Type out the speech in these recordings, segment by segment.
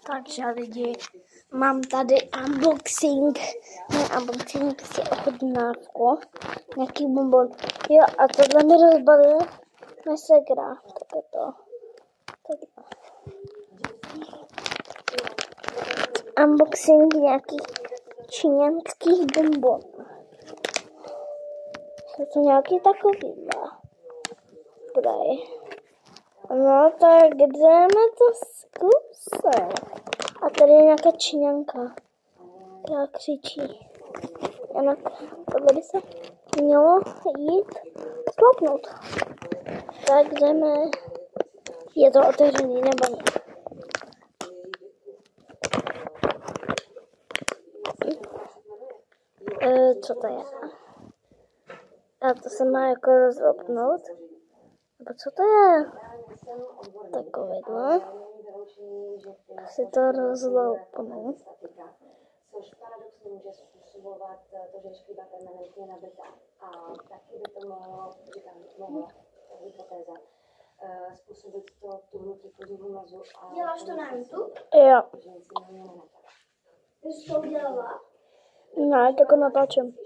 Takže lidi, mám tady unboxing. Můj unboxing si ochutnávku. Nějaký bonbon. Jo, a tohle mi rozbalil moje segra. Tak je to. Takhle. Unboxing nějakých číňanských bonbon. Jsou to nějaký takovýhle. Prej. No tak jdeme to zkusit. A tady je nějaká číňanka, která křičí. Jinak tohle by se mělo jít klopnout. Tak jdeme. Je to otevřený nebo ne? Co to je? A to se má jako rozlopnout? Nebo co to je? Takovýhle. Si to rozloupnu. Což paradoxně může způsobovat to, že škliba permanentně nabitá. A taky by to mohlo hypotéza, způsobit to tuhnutí kožního mazu. Děláš to na YouTube? Jo. Ty jsi to udělala? Ne, tak ho natáčím.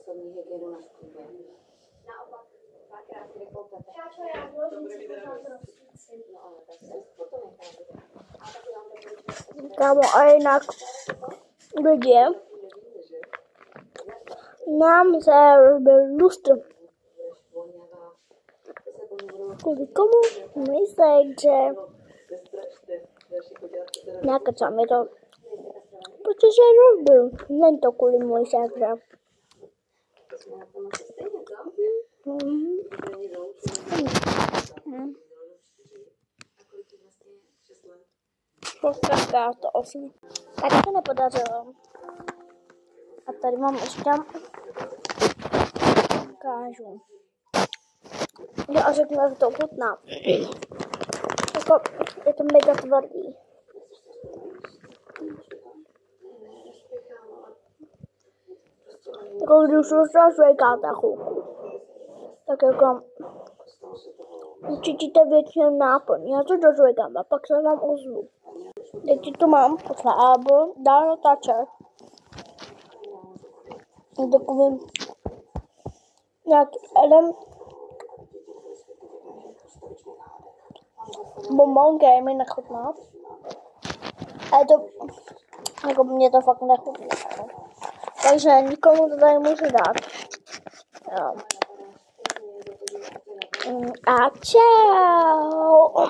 Osobní hygienu na šklubě. Naopak. Čáčo, já vložím si pořád rozsvícím. No ale tak se potom necháte. A taky vám to Kámo, a jinak lidi, nám se rozbil lustr. Kvůli komu? Myslíš, že nekecám je to, protože rozbil. Není to kvůli můj sekře. Posledná to 8. Tady to nepodařilo. A tady mám ještě ukážu. Jo, a řeknu, jak to ochutná. Jako, je to mega tvrdý. Jako když to zazvěkáte chvilku. Tak jako učitíte většinou náplň. Já to dozvěkám a pak se vám ozvu. Teď to mám poslábo, dál natáčet. Takovým nějaký jeden bonbon, který mi nechutná. Ale to, jako mě to fakt nechutná. Takže nikomu to tady můžu dát. Jo. A čau!